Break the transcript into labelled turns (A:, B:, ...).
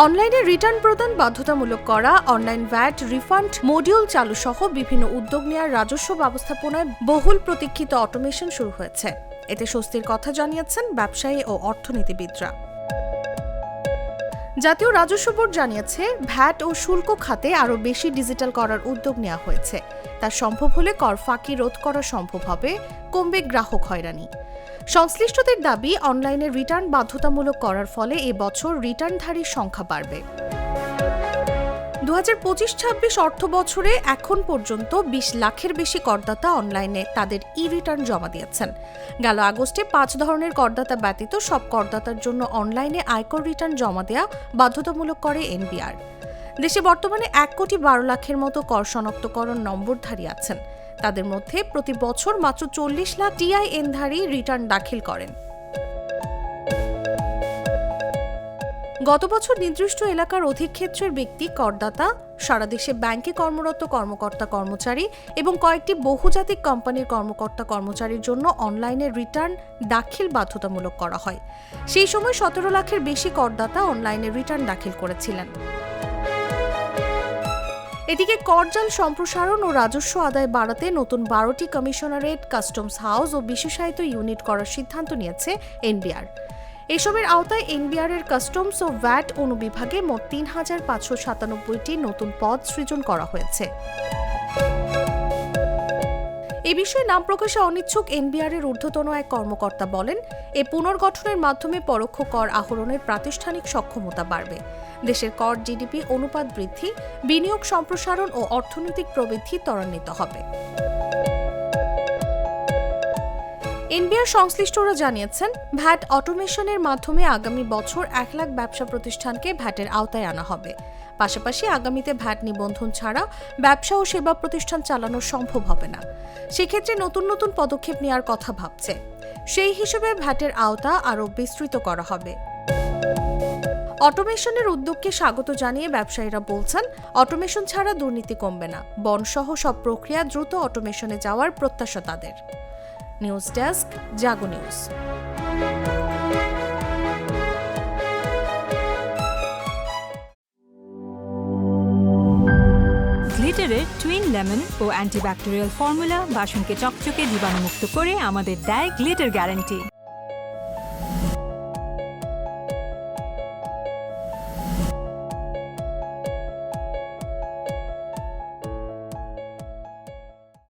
A: অনলাইনে রিটার্ন প্রদান বাধ্যতামূলক করা, অনলাইন ভ্যাট রিফান্ড মডিউল চালু সহ বিভিন্ন উদ্যোগ নেওয়ার রাজস্ব ব্যবস্থাপনায় বহুল প্রতীক্ষিত অটোমেশন শুরু হয়েছে। এতে স্বস্তির কথা জানিয়েছেন ব্যবসায়ী ও অর্থনীতিবিদরা। জাতীয় রাজস্ব বোর্ড জানিয়েছে, ভ্যাট ও শুল্ক খাতে আরও বেশি ডিজিটাল করার উদ্যোগ নেওয়া হয়েছে। তা সম্ভব হলে কর ফাঁকি রোধ করা সম্ভব হবে, কমবে গ্রাহক হয়রানি। সংশ্লিষ্টদের দাবি, অনলাইনে রিটার্ন বাধ্যতামূলক করার ফলে এবছর রিটার্নধারীর সংখ্যা বাড়বে। 2025-26 অর্থ বছরে এখন পর্যন্ত 20 লাখের বেশি করদাতা অনলাইনে তাদের ই-রিটার্ন জমা দিয়েছেন। গেল আগস্টে 5 ধরনের করদাতা ব্যতীত সব করদাতার জন্য অনলাইনে আয়কর রিটার্ন জমা দেওয়া বাধ্যতামূলক করে এনবিআর। দেশে বর্তমানে 1,12,00,000-এর মতো কর শনাক্তকরণ নম্বরধারী আছেন। তাদের মধ্যে প্রতি বছর মাত্র 40 লাখ টিআইএনধারী রিটার্ন দাখিল করেন। গত বছর নির্দিষ্ট এলাকার অধিক ক্ষেত্রের ব্যক্তি করদাতা, সারা দেশে ব্যাংকে কর্মরত কর্মকর্তা কর্মচারী এবং কয়েকটি বহুজাতিক কোম্পানির কর্মকর্তা কর্মচারীর জন্য অনলাইনে রিটার্ন দাখিল বাধ্যতামূলক করা হয়। সেই সময় 17 লাখের বেশি করদাতা অনলাইনে রিটার্ন দাখিল করেছিলেন। এদিকে করজাল সম্প্রসারণ ও রাজস্ব আদায় বাড়াতে নতুন 12টি কমিশনারেট, কাস্টমস হাউস ও বিশেষায়িত ইউনিট করার সিদ্ধান্ত নিয়েছে এনবিআর। এসবের আওতায় এনবিআর-এর কাস্টমস ও ভ্যাট অনুবিভাগে মোট 3,597টি নতুন পদ সৃজন করা হয়েছে। এ বিষয়ে নাম প্রকাশে অনিচ্ছুক এনবিআর-এর ঊর্ধ্বতন এক কর্মকর্তা বলেন, এ পুনর্গঠনের মাধ্যমে পরোক্ষ কর আহরণের প্রাতিষ্ঠানিক সক্ষমতা বাড়বে। দেশের কর জিডিপি অনুপাত বৃদ্ধি, বিনিয়োগ সম্প্রসারণ ও অর্থনৈতিক প্রবৃদ্ধি ত্বরান্বিত হবে। এনবিআর সংশ্লিষ্টরা জানিয়েছেন, ভ্যাট অটোমেশনের মাধ্যমে আগামী বছর 1 লাখ ব্যবসা প্রতিষ্ঠানকে ভ্যাটের আওতায় আনা হবে। পাশাপাশি আগামীতে ভ্যাট নিবন্ধন ছাড়া ব্যবসা ও সেবা প্রতিষ্ঠান চালানো সম্ভব হবে না। সেক্ষেত্রে নতুন নতুন পদক্ষেপ নেওয়ার কথা ভাবছে। সেই হিসেবে ভ্যাটের আওতা আরও বিস্তৃত করা হবে। অটোমেশনের উদ্যোগকে স্বাগত জানিয়ে ব্যবসায়ীরা বলছেন, অটোমেশন ছাড়া দুর্নীতি কমবে না। বনসহ সব প্রক্রিয়া দ্রুত অটোমেশনে যাওয়ার প্রত্যাশা তাদের। নিউজ ডেস্ক, জাগো নিউজ।
B: গ্লিটারের টুইন লেমন ও অ্যান্টিব্যাকটেরিয়াল ফর্মুলা বাসনকে চকচকে জীবাণুমুক্ত করে আমাদের দেয় গ্লিটার গ্যারান্টি।